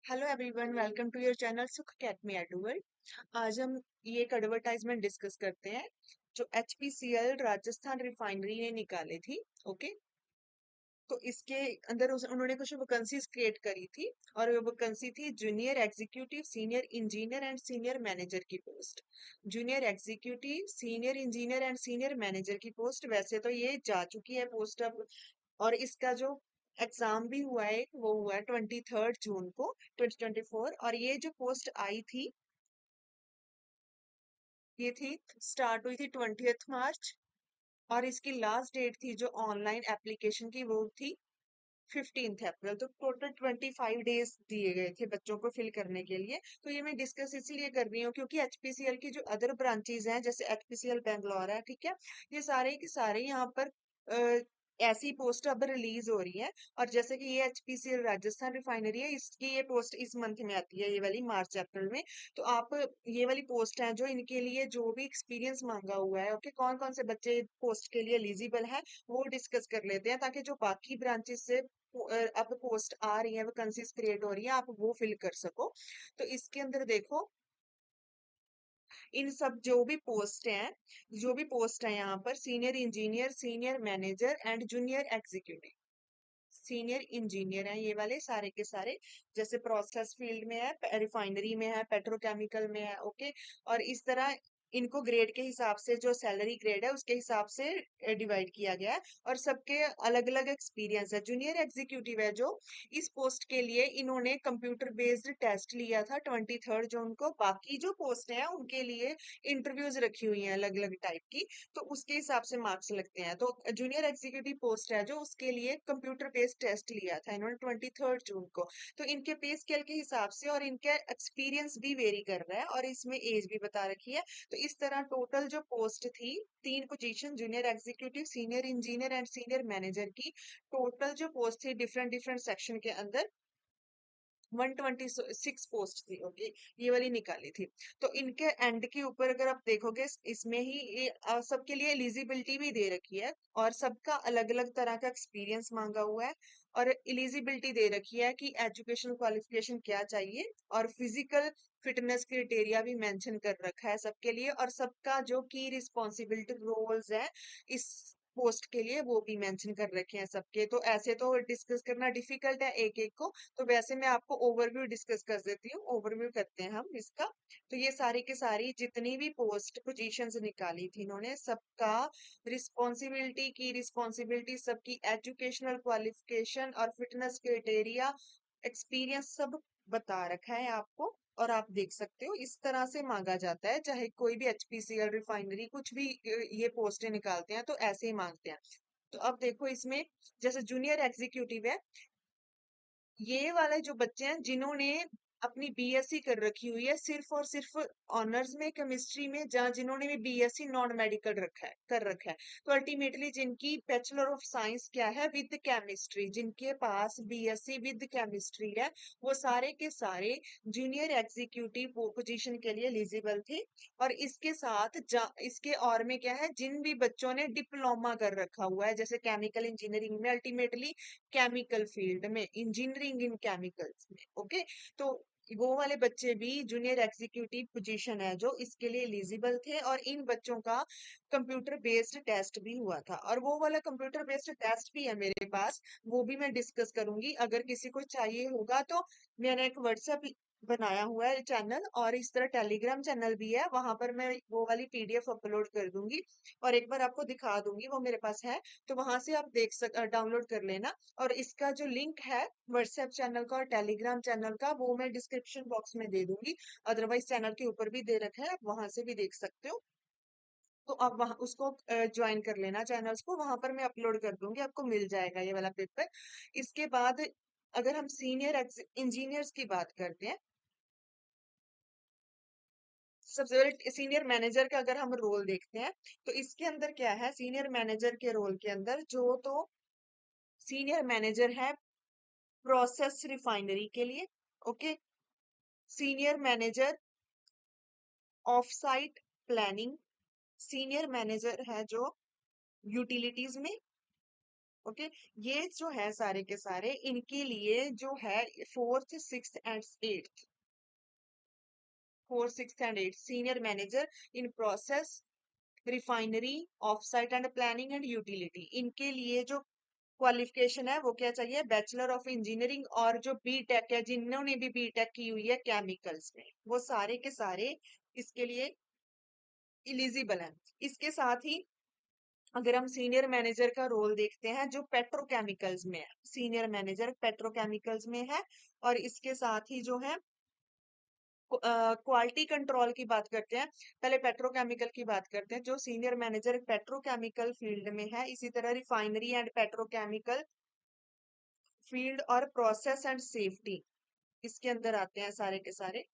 Hello everyone, welcome to your channel Sukh academy Eduward. आज हम ये एक एडवर्टाइजमेंट डिस्कस करते हैं जो एचपीसीएल राजस्थान रिफाइनरी ने निकाली थी। ओके, तो इसके अंदर उन्होंने कुछ वैकेंसीज क्रिएट करी थी और वो वैकेंसी थी junior executive, senior engineer and senior manager की post. Junior executive, senior engineer and senior manager की पोस्ट वैसे तो ये जा चुकी है पोस्ट अब, और इसका जो एग्जाम भी हुआ है वो हुआ है 23 जून को 2024। और ये जो पोस्ट आई थी ये थी स्टार्ट हुई थी 20 मार्च, और इसकी लास्ट डेट थी जो ऑनलाइन एप्लीकेशन की वो थी 15 अप्रैल। तो टोटल 25 डेज दिए गए थे बच्चों को फिल करने के लिए। तो ये मैं डिस्कस इसलिए कर रही हूँ क्योंकि एचपीसीएल की जो अदर ब्रांचेज हैं जैसे एचपीसीएल बैंगलोर है, ठीक है, ये सारे के सारे यहाँ पर ऐसी पोस्ट अब रिलीज हो रही है। और जैसे कि ये एचपीसीएल राजस्थान रिफाइनरी है, इसकी ये पोस्ट इस मंथ में आती है, ये वाली मार्च अप्रैल में। तो आप ये वाली पोस्ट है जो इनके लिए जो भी एक्सपीरियंस मांगा हुआ है, ओके, कौन कौन से बच्चे पोस्ट के लिए एलिजिबल है वो डिस्कस कर लेते हैं, ताकि जो बाकी ब्रांचेस से अब पोस्ट आ रही है, वैकेंसीज क्रिएट हो रही है, आप वो फिल कर सको। तो इसके अंदर देखो, इन सब जो भी पोस्ट है यहाँ पर senior engineer, senior manager and junior executive. Senior engineer हैं ये वाले सारे के सारे, जैसे प्रोसेस फील्ड में है, रिफाइनरी में है, पेट्रोकेमिकल में है, ओके। और इस तरह इनको ग्रेड के हिसाब से, जो सैलरी ग्रेड है उसके हिसाब से डिवाइड किया गया है, और सबके अलग अलग एक्सपीरियंस है। जूनियर एग्जीक्यूटिव है जो, इस पोस्ट के लिए इन्होंने कंप्यूटर बेस्ड टेस्ट लिया था 23 जून को। बाकी जो पोस्ट है उनके लिए इंटरव्यूज रखी हुई हैं अलग अलग टाइप की, तो उसके हिसाब से मार्क्स लगते हैं। तो जूनियर एग्जीक्यूटिव पोस्ट है जो, उसके लिए कंप्यूटर बेस्ड टेस्ट लिया था इन्होंने 23 जून को। तो इनके पे स्केल के हिसाब से और इनके एक्सपीरियंस भी वेरी कर रहा है, और इसमें एज भी बता रखी है। तो इस तरह टोटल जो पोस्ट थी, तीन position, junior executive, senior engineer and senior manager की, टोटल जो पोस्ट थी डिफरेंट डिफरेंट सेक्शन के अंदर 126 पोस्ट थी, ओके, ये वाली निकाली थी। तो इनके एंड के ऊपर अगर आप देखोगे, इसमें ही ये सबके लिए एलिजिबिलिटी भी दे रखी है, और सबका अलग अलग तरह का एक्सपीरियंस मांगा हुआ है, और एलिजिबिलिटी दे रखी है कि एजुकेशन क्वालिफिकेशन क्या चाहिए, और फिजिकल फिटनेस क्राइटेरिया भी मेंशन कर रखा है सबके लिए, और सबका जो की रिस्पॉन्सिबिलिटी रोल्स है इस पोस्ट के लिए वो भी मेंशन कर रखे हैं सबके। तो ऐसे तो डिस्कस करना डिफिकल्ट है एक एक को, तो वैसे मैं आपको ओवरव्यू डिस्कस कर देती हूँ। ओवरव्यू करते हैं हम इसका। तो ये सारी की सारी जितनी भी पोस्ट पोजीशंस निकाली थी इन्होंने, सबका रिस्पॉन्सिबिलिटी सबकी एजुकेशनल क्वालिफिकेशन और फिटनेस क्राइटेरिया, एक्सपीरियंस सब बता रखा है आपको। और आप देख सकते हो इस तरह से मांगा जाता है, चाहे कोई भी एचपीसीएल रिफाइनरी कुछ भी ये पोस्टें निकालते हैं तो ऐसे ही मांगते हैं। तो अब देखो इसमें, जैसे जूनियर एग्जीक्यूटिव है, ये वाले जो बच्चे हैं जिन्होंने अपनी बीएससी कर रखी हुई है सिर्फ और सिर्फ ऑनर्स में केमिस्ट्री में, जहाँ जिन्होंने भी बीएससी नॉन मेडिकल रखा है, तो अल्टीमेटली जिनकी बैचलर ऑफ साइंस क्या है, विद केमिस्ट्री, जिनके पास बीएससी विद केमिस्ट्री है, वो सारे के सारे जूनियर एग्जीक्यूटिव पोजीशन के लिए एलिजिबल थे। और इसके साथ इसके और में क्या है, जिन भी बच्चों ने डिप्लोमा कर रखा हुआ है, जैसे केमिकल इंजीनियरिंग में, अल्टीमेटली केमिकल फील्ड में, इंजीनियरिंग इन केमिकल्स में, ओके, तो वो वाले बच्चे भी जूनियर एग्जीक्यूटिव पोजीशन है जो, इसके लिए एलिजिबल थे। और इन बच्चों का कंप्यूटर बेस्ड टेस्ट भी हुआ था, और वो वाला कंप्यूटर बेस्ड टेस्ट भी है मेरे पास, वो भी मैं डिस्कस करूंगी। अगर किसी को चाहिए होगा तो मैंने एक व्हाट्सएप बनाया हुआ है चैनल, और इस तरह टेलीग्राम चैनल भी है, वहां पर मैं वो वाली पीडीएफ अपलोड कर दूंगी, और एक बार आपको दिखा दूंगी, वो मेरे पास है, तो वहां से आप डाउनलोड कर लेना। और इसका जो लिंक है व्हाट्सएप चैनल का और टेलीग्राम चैनल का, वो मैं डिस्क्रिप्शन बॉक्स में दे दूंगी। अदरवाइज चैनल के ऊपर भी दे रखा है, आप वहां से भी देख सकते हो। तो आप वहां उसको ज्वाइन कर लेना, चैनल्स को, वहां पर मैं अपलोड कर दूंगी, आपको मिल जाएगा ये वाला पेपर। इसके बाद अगर हम सीनियर इंजीनियर्स की बात करते हैं, सबसे पहले सीनियर मैनेजर का अगर हम रोल देखते हैं, तो इसके अंदर क्या है, सीनियर मैनेजर के रोल के अंदर जो, तो सीनियर मैनेजर है प्रोसेस रिफाइनरी के लिए, okay, senior manager of site planning, senior manager है जो यूटिलिटीज में, ओके, ये जो है सारे के सारे इनके लिए जो है fourth sixth and eighth, fourth sixth and eighth senior manager in process refinery of site and planning and utility, इनके लिए जो क्वालिफिकेशन है वो क्या चाहिए, बैचलर ऑफ इंजीनियरिंग, और जो बी टेक है जिन्होंने भी बी टेक की हुई है केमिकल्स में, वो सारे के सारे इसके लिए इलिजिबल हैं। इसके साथ ही अगर हम सीनियर मैनेजर का रोल देखते हैं जो पेट्रोकेमिकल्स में है, सीनियर मैनेजर पेट्रोकेमिकल्स में है, और इसके साथ ही जो है क्वालिटी कंट्रोल की बात करते हैं, पहले पेट्रोकेमिकल की बात करते हैं, जो सीनियर मैनेजर पेट्रोकेमिकल फील्ड में है, इसी तरह रिफाइनरी एंड पेट्रोकेमिकल फील्ड और प्रोसेस एंड सेफ्टी इसके अंदर आते हैं सारे के सारे।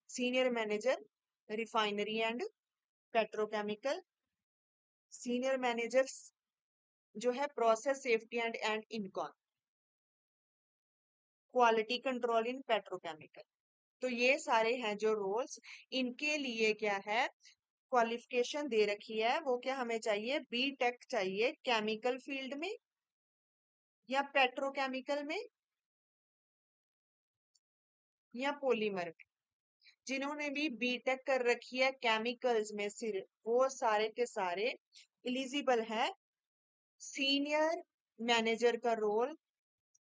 Senior manager refinery and petrochemical, senior manager जो है प्रोसेस सेफ्टी एंड इनकॉन, क्वालिटी कंट्रोल इन पेट्रोकेमिकल। तो ये सारे हैं जो रोल्स, इनके लिए क्या है क्वालिफिकेशन दे रखी है, वो क्या हमें चाहिए, बी टेक चाहिए केमिकल फील्ड में या पेट्रोकेमिकल में या पॉलीमर में। जिन्होंने भी बी टेक कर रखी है केमिकल्स में सिर्फ, वो सारे के सारे एलिजिबल है सीनियर मैनेजर का रोल,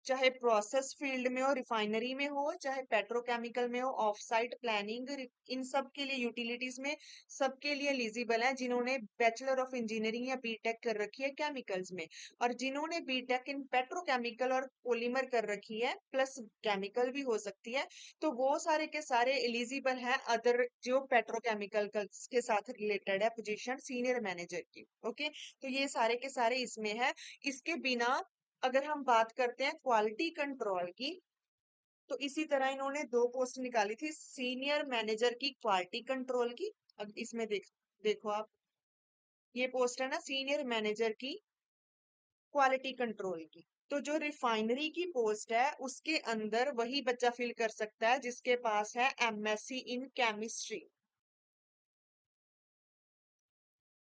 चाहे प्रोसेस फील्ड में हो, रिफाइनरी में हो, चाहे पेट्रोकेमिकल में हो, ऑफ साइट प्लानिंग, इन सब के लिए यूटिलिटीज में सबके लिए एलिजिबल है जिन्होंने बैचलर ऑफ इंजीनियरिंग या बीटेक कर रखी है केमिकल्स में, और जिन्होंने बीटेक इन पेट्रोकेमिकल और पॉलीमर कर रखी है प्लस केमिकल भी हो सकती है, तो वो सारे के सारे एलिजिबल है अदर जो पेट्रोकेमिकल के साथ रिलेटेड है पोजीशन सीनियर मैनेजर की। ओके, तो ये सारे के सारे इसमें है। इसके बिना अगर हम बात करते हैं क्वालिटी कंट्रोल की, तो इसी तरह इन्होंने दो पोस्ट निकाली थी सीनियर मैनेजर की क्वालिटी कंट्रोल की। अब इसमें देखो आप, ये पोस्ट है ना सीनियर मैनेजर की क्वालिटी कंट्रोल की, तो जो रिफाइनरी की पोस्ट है उसके अंदर वही बच्चा फिल कर सकता है जिसके पास है MSc in chemistry,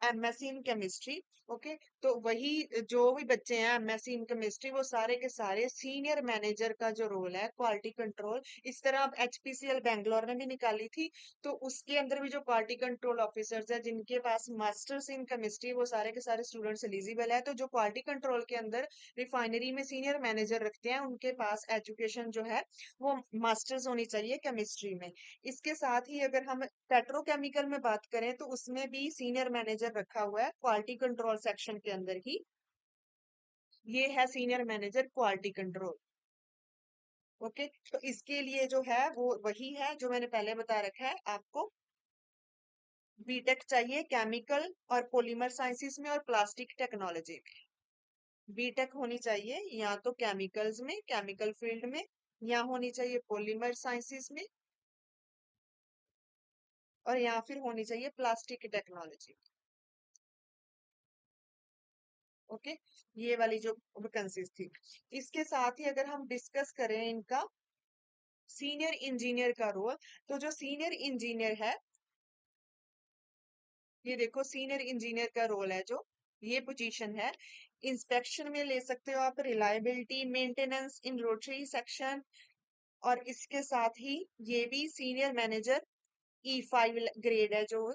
MSc in chemistry. Okay, तो वही जो भी बच्चे हैं एमएससी इन केमिस्ट्री, वो सारे के सारे सीनियर मैनेजर का जो रोल है क्वालिटी कंट्रोल, इस तरह अब एचपीसीएल बैंगलोर ने भी निकाली थी, तो उसके अंदर भी जो क्वालिटी कंट्रोल ऑफिसर्स है जिनके पास मास्टर्स इन केमिस्ट्री, वो सारे के सारे स्टूडेंट्स एलिजिबल है। तो जो क्वालिटी कंट्रोल के अंदर रिफाइनरी में सीनियर मैनेजर रखते हैं उनके पास एजुकेशन जो है वो मास्टर्स होनी चाहिए केमिस्ट्री में। इसके साथ ही अगर हम पेट्रोकेमिकल में बात करें तो उसमें भी सीनियर मैनेजर रखा हुआ है क्वालिटी कंट्रोल सेक्शन के अंदर ही, ये है senior manager quality control. Okay, तो इसके लिए जो है वो वही है जो मैंने पहले बता रखा है आपको, बीटेक चाहिए केमिकल और पॉलीमर साइंसेस में और प्लास्टिक टेक्नोलॉजी में, बीटेक होनी चाहिए या तो केमिकल्स में केमिकल फील्ड में, या होनी चाहिए पॉलीमर साइंसेस में, और या फिर होनी चाहिए प्लास्टिक टेक्नोलॉजी। ओके, ये वाली जो वैकेंसीज थी। इसके साथ ही अगर हम डिस्कस करें इनका सीनियर इंजीनियर का रोल, तो जो सीनियर इंजीनियर है, ये देखो सीनियर इंजीनियर का रोल है जो ये पोजीशन है, इंस्पेक्शन में ले सकते हो आप, रिलायबिलिटी मेंटेनेंस इन रोटरी सेक्शन, और इसके साथ ही ये भी सीनियर मैनेजर E5 ग्रेड है जो,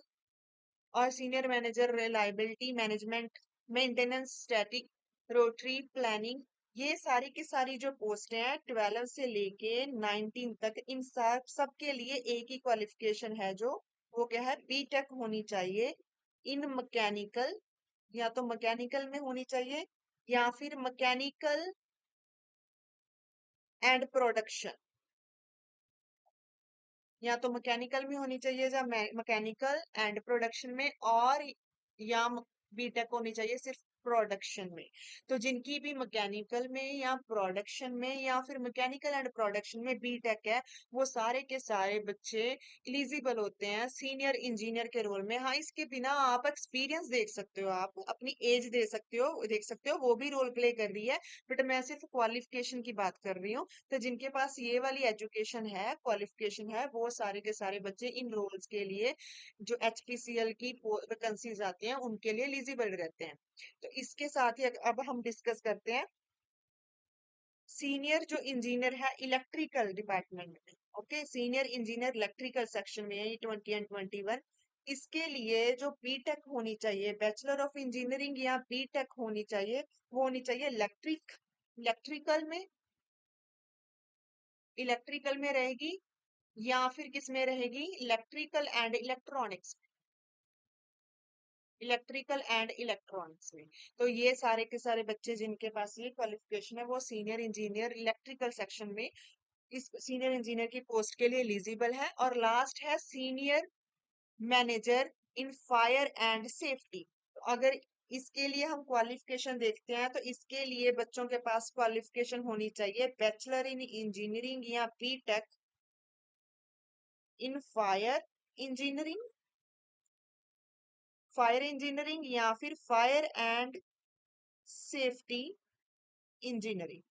और senior manager reliability management maintenance static rotary planning, ये सारी की सारी जो पोस्टें हैं 12 से लेके 19 तक, इन सबके लिए एक ही क्वालिफिकेशन है जो, वो क्या है, बीटेक होनी चाहिए इन मैकेनिकल, या तो मैकेनिकल में होनी चाहिए या फिर मैकेनिकल एंड प्रोडक्शन, या तो मैकेनिकल में होनी चाहिए या मैकेनिकल एंड प्रोडक्शन में, और या बीटेक होनी चाहिए सिर्फ प्रोडक्शन में। तो जिनकी भी मैकेनिकल में या प्रोडक्शन में या फिर मैकेनिकल एंड प्रोडक्शन में बीटेक है, वो सारे के सारे बच्चे एलिजिबल होते हैं सीनियर इंजीनियर के रोल में। हाँ, इसके बिना आप एक्सपीरियंस देख सकते हो, आप अपनी एज दे सकते हो, देख सकते हो, वो भी रोल प्ले कर रही है, बट मैं सिर्फ क्वालिफिकेशन की बात कर रही हूँ। तो जिनके पास ये वाली एजुकेशन है, क्वालिफिकेशन है, वो सारे के सारे बच्चे इन रोल्स के लिए जो एचपीसीएल की वैकेंसीज आती हैं उनके लिए एलिजिबल रहते हैं। तो इसके साथ ही अब हम डिस्कस करते हैं सीनियर जो इंजीनियर है इलेक्ट्रिकल डिपार्टमेंट में। Okay, senior engineer electrical section में है ये 20 एंड 21। इसके लिए जो बीटेक होनी चाहिए, बैचलर ऑफ इंजीनियरिंग या बीटेक होनी चाहिए, वो होनी चाहिए इलेक्ट्रिकल में, इलेक्ट्रिकल में रहेगी, या फिर किस में रहेगी, electrical and electronics, electrical and electronics में। तो ये सारे के सारे बच्चे जिनके पास ये क्वालिफिकेशन है वो सीनियर इंजीनियर इलेक्ट्रिकल सेक्शन में इस सीनियर इंजीनियर की पोस्ट के लिए एलिजिबल है। और लास्ट है senior manager in fire and safety. तो अगर इसके लिए हम क्वालिफिकेशन देखते हैं तो इसके लिए बच्चों के पास क्वालिफिकेशन होनी चाहिए बैचलर इन इंजीनियरिंग या BTech in engineering fire engineering या फिर fire and safety engineering.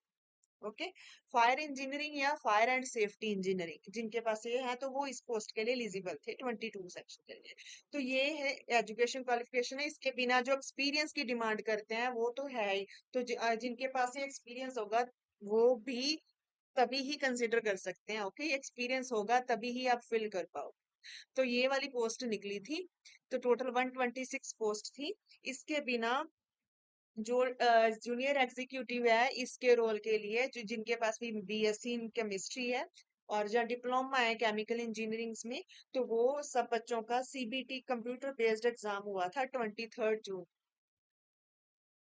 Okay, fire engineering या फायर एंड सेफ्टी इंजीनियरिंग जिनके पास ये है तो वो इस पोस्ट के लिए एलिजिबल थे 22 सेक्शन के लिए। तो ये है एजुकेशन क्वालिफिकेशन है। इसके बिना जो एक्सपीरियंस की डिमांड करते हैं वो तो है ही, तो जिनके पास ये एक्सपीरियंस होगा वो भी तभी ही कंसिडर कर सकते हैं। ओके, एक्सपीरियंस होगा तभी ही आप फिल कर पाओ। तो ये वाली पोस्ट निकली थी, तो टोटल 126 पोस्ट थी। इसके बिना जो जूनियर एग्जीक्यूटिव है इसके रोल के लिए जो जिनके पास भी बीएससी इन केमिस्ट्री है और जो डिप्लोमा है केमिकल इंजीनियरिंग में, तो वो सब बच्चों का सीबीटी कंप्यूटर बेस्ड एग्जाम हुआ था 23 जून।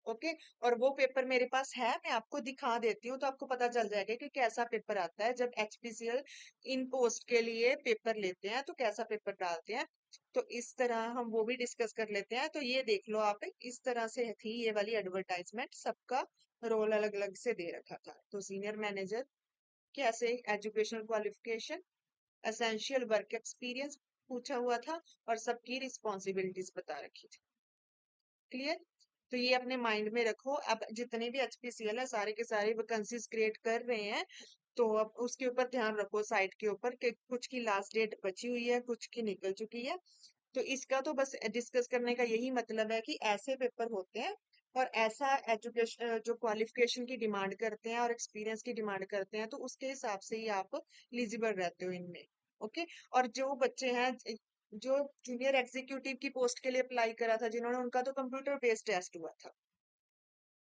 ओके, और वो पेपर मेरे पास है, मैं आपको दिखा देती हूँ तो आपको पता चल जाएगा कि कैसा पेपर आता है जब एचपीसीएल इन पोस्ट के लिए पेपर लेते हैं तो कैसा पेपर डालते हैं। तो इस तरह हम वो भी डिस्कस कर लेते हैं। तो ये देख लो आप, इस तरह से थी ये वाली एडवर्टाइजमेंट, सबका रोल अलग अलग से दे रखा था। तो सीनियर मैनेजर कैसे, educational qualification, essential work experience पूछा हुआ था और सबकी रिस्पॉन्सिबिलिटीज बता रखी थी। क्लियर? तो ये अपने माइंड में रखो। अब जितने भी एचपीसीएल है सारे के सारे वैकेंसीज क्रिएट कर रहे हैं, तो अब उसके ऊपर ध्यान रखो साइट के ऊपर कि कुछ की लास्ट डेट बची हुई है, कुछ की निकल चुकी है। तो इसका तो बस डिस्कस करने का यही मतलब है कि ऐसे पेपर होते हैं और ऐसा एजुकेशन जो क्वालिफिकेशन की डिमांड करते हैं और एक्सपीरियंस की डिमांड करते हैं तो उसके हिसाब से ही आप एलिजिबल रहते हो इनमें। ओके, और जो बच्चे हैं जो जूनियर एग्जीक्यूटिव की पोस्ट के लिए अप्लाई करा था जिन्होंने, उनका तो कंप्यूटर बेस्ड टेस्ट हुआ था,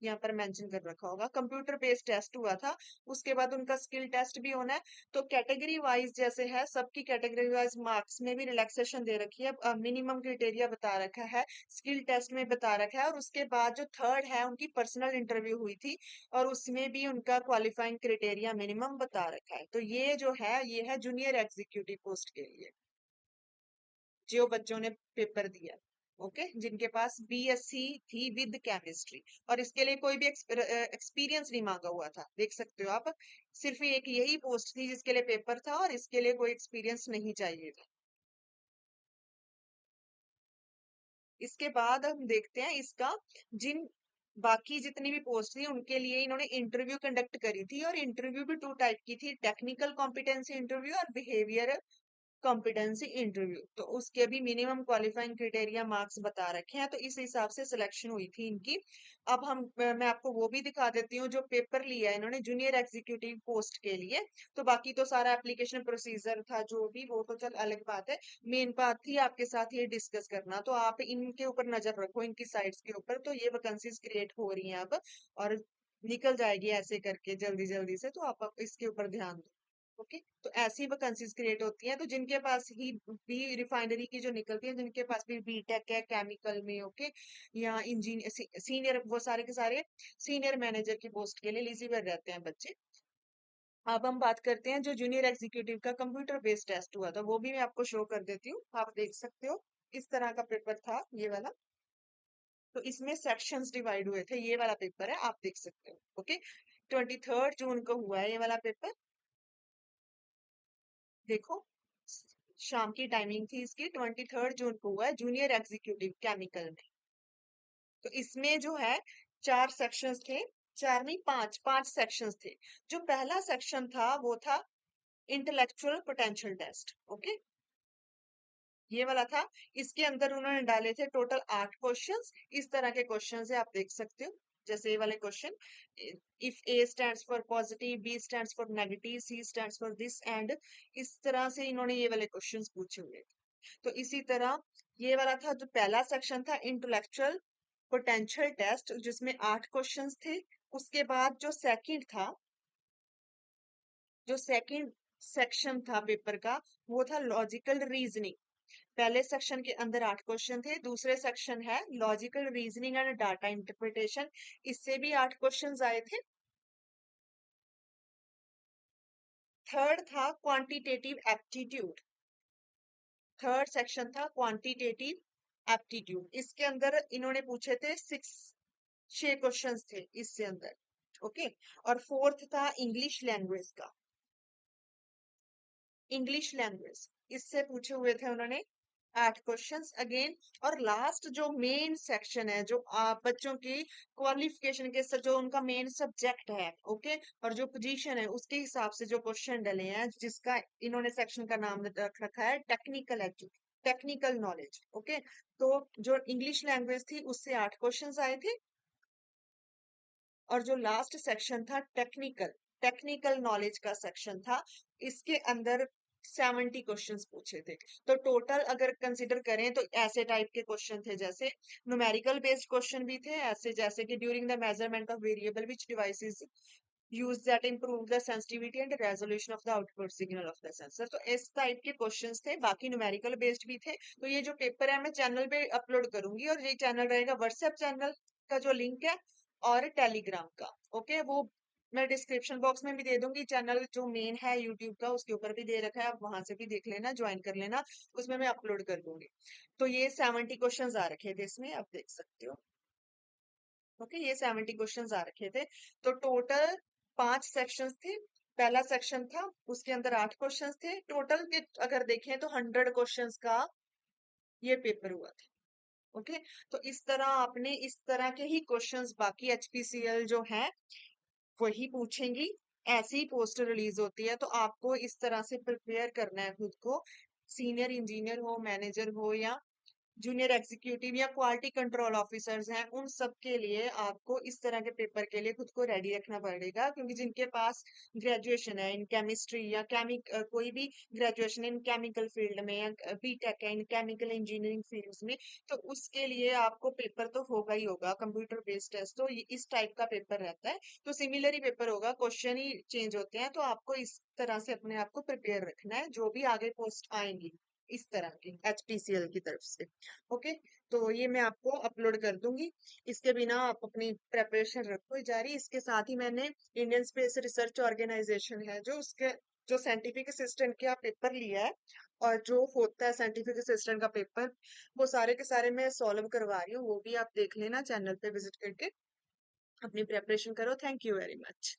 यहाँ पर मेंशन कर रखा होगा कंप्यूटर बेस्ड टेस्ट हुआ था। उसके बाद उनका स्किल टेस्ट भी होना है। तो कैटेगरी वाइज जैसे है सबकी कैटेगरी वाइज मार्क्स में भी रिलैक्सेशन दे रखी है, मिनिमम क्राइटेरिया बता रखा है, स्किल टेस्ट में बता रखा है, और उसके बाद जो थर्ड है उनकी पर्सनल इंटरव्यू हुई थी और उसमें भी उनका क्वालिफाइंग क्राइटेरिया मिनिमम बता रखा है। तो ये जो है ये है जूनियर एग्जीक्यूटिव पोस्ट के लिए जो बच्चों ने पेपर दिया। ओके, जिनके पास बीएससी थी विद केमिस्ट्री, और इसके लिए कोई भी एक्सपीरियंस नहीं मांगा हुआ था, देख सकते हो आप। सिर्फ एक यही पोस्ट थी जिसके लिए पेपर था और इसके लिए कोई एक्सपीरियंस नहीं चाहिए था। इसके बाद हम देखते हैं इसका, जिन बाकी जितनी भी पोस्ट थी उनके लिए इन्होंने इंटरव्यू कंडक्ट करी थी, और इंटरव्यू भी टू टाइप की थी, टेक्निकल कॉम्पिटेंसी इंटरव्यू और बिहेवियर कॉम्पिटेंसी इंटरव्यू। तो उसके भी मिनिमम क्वालिफाइंग क्राइटेरिया मार्क्स बता रखे हैं, तो इस हिसाब से सिलेक्शन हुई थी इनकी। अब मैं आपको वो भी दिखा देती हूँ जो पेपर लिया है इन्होंने जूनियर एग्जीक्यूटिव पोस्ट के लिए। तो बाकी तो सारा एप्लीकेशन प्रोसीजर था जो भी, वो तो चल अलग बात है, मेन बात थी आपके साथ ये डिस्कस करना। तो आप इनके ऊपर नजर रखो, इनकी साइट्स के ऊपर, तो ये वैकेंसीज क्रिएट हो रही हैं अब और निकल जाएगी ऐसे करके जल्दी जल्दी से, तो आप इसके ऊपर ध्यान दो। ओके, तो ऐसी वैकेंसीज क्रिएट होती हैं। तो जिनके पास ही भी रिफाइनरी की जो निकलती है, जिनके पास भी बीटेक है केमिकल में, ओके, या इंजीनियर सीनियर, वो सारे के सारे सीनियर मैनेजर की पोस्ट के लिए एलिजिबल रहते हैं बच्चे। अब हम बात करते हैं जो जूनियर एग्जीक्यूटिव का कंप्यूटर बेस्ड टेस्ट हुआ था, वो भी मैं आपको शो कर देती हूँ, आप देख सकते हो किस तरह का पेपर था ये वाला। तो इसमें सेक्शंस डिवाइड हुए थे, ये वाला पेपर है, आप देख सकते हो। ओके, 23 जून को हुआ है ये वाला पेपर। देखो, शाम की टाइमिंग थी इसकी, 23 जून को हुआ है, जूनियर एग्जीक्यूटिव केमिकल में। तो इसमें जो है चार सेक्शंस थे, चार नहीं पांच, पांच सेक्शंस थे। जो पहला सेक्शन था वो था इंटेलेक्चुअल पोटेंशियल टेस्ट। ओके, ये वाला था। इसके अंदर उन्होंने डाले थे टोटल 8 क्वेश्चंस। इस तरह के क्वेश्चंस है, आप देख सकते हो। जैसे ये वाले question, if A stands for positive, B stands for negative, C stands for this and, इस तरह से इन्होंने ये वाले क्वेश्चंस पूछे हुए थे। तो इसी तरह ये वाला था जो पहला सेक्शन था, इंटेलेक्चुअल पोटेंशियल टेस्ट, जिसमें 8 क्वेश्चंस थे। उसके बाद जो सेकंड सेक्शन था पेपर का, वो था लॉजिकल रीजनिंग। पहले सेक्शन के अंदर 8 क्वेश्चन थे, दूसरे सेक्शन है logical reasoning and data interpretation, इससे भी 8 क्वेश्चंस आए थे। थर्ड था क्वांटिटेटिव एप्टीट्यूड। थर्ड सेक्शन था क्वांटिटेटिव एप्टीट्यूड। इसके अंदर इन्होंने पूछे थे 6 क्वेश्चंस थे इससे अंदर। ओके। और फोर्थ था इंग्लिश लैंग्वेज का। इंग्लिश लैंग्वेज, इससे पूछे हुए थे उन्होंने 8 क्वेश्चंस अगेन। और लास्ट जो मेन सेक्शन है, जो बच्चों की क्वालिफिकेशन के जो उनका मेन सब्जेक्ट है, ओके, और जो पोजीशन है उसके हिसाब से जो क्वेश्चन डले हैं, जिसका इन्होंने सेक्शन का नाम रख रखा है टेक्निकल नॉलेज। ओके। तो जो इंग्लिश लैंग्वेज थी उससे 8 क्वेश्चंस आए थे। और जो लास्ट सेक्शन था टेक्निकल नॉलेज का सेक्शन था, इसके अंदर 70 क्वेश्चंस पूछे थे। तो टोटल अगर कंसिडर करें तो ऐसे टाइप के क्वेश्चन थे, जैसे न्यूमेरिकल बेस्ड क्वेश्चन भी थे, ऐसे जैसे कि during the measurement of variable which devices use that improve the sensitivity and resolution of the output signal of the sensor. तो इस टाइप के क्वेश्चंस थे, बाकी न्यूमेरिकल बेस्ड भी थे। तो ये जो पेपर है मैं चैनल पे अपलोड करूंगी, और ये चैनल रहेगा व्हाट्सएप चैनल का जो लिंक है, और टेलीग्राम का। ओके, वो मैं डिस्क्रिप्शन बॉक्स में भी दे दूंगी। चैनल जो मेन है यूट्यूब का, उसके ऊपर भी दे रखा है, आप वहां से भी देख लेना, ज्वाइन कर लेना, उसमें मैं अपलोड कर दूंगी। तो ये 70 क्वेश्चंस आ रखे थे इसमें, आप देख सकते हो। ओके, ये 70 क्वेश्चंस आ रखे थे। तो टोटल 5 सेक्शंस थे। पहला सेक्शन था, उसके अंदर 8 क्वेश्चंस थे टोटल के। अगर देखें तो 100 क्वेश्चंस का ये पेपर हुआ था। ओके। तो इस तरह आपने इस तरह के ही क्वेश्चंस बाकी एचपीसीएल जो है वही पूछेंगी। ऐसी ही पोस्ट रिलीज होती है, तो आपको इस तरह से प्रिपेयर करना है खुद को। सीनियर इंजीनियर हो, मैनेजर हो, या जूनियर एग्जीक्यूटिव, या क्वालिटी कंट्रोल ऑफिसर्स हैं, उन सब के लिए आपको इस तरह के पेपर के लिए खुद को रेडी रखना पड़ेगा। क्योंकि जिनके पास ग्रेजुएशन है इन केमिस्ट्री या कोई भी ग्रेजुएशन इन केमिकल फील्ड में, या बीटेक है इन केमिकल इंजीनियरिंग फील्ड्स में, तो उसके लिए आपको पेपर तो होगा ही होगा, कंप्यूटर बेस्ड टेस्ट। तो इस टाइप का पेपर रहता है। तो सिमिलर ही पेपर होगा, क्वेश्चन ही चेंज होते हैं। तो आपको इस तरह से अपने आप को प्रिपेयर रखना है, जो भी आगे पोस्ट आएंगी इस तरह की एचपीसीएल की तरफ से। ओके। तो ये मैं आपको अपलोड कर दूंगी। इसके बिना आप अपनी प्रेपरेशन रखो जारी। इसके साथ ही मैंने इंडियन स्पेस रिसर्च ऑर्गेनाइजेशन है जो, उसके जो साइंटिफिक असिस्टेंट का पेपर लिया है, और जो होता है साइंटिफिक असिस्टेंट का पेपर, वो सारे के सारे मैं सॉल्व करवा रही हूँ। वो भी आप देख लेना, चैनल पे विजिट करके अपनी प्रेपरेशन करो। Thank you very much.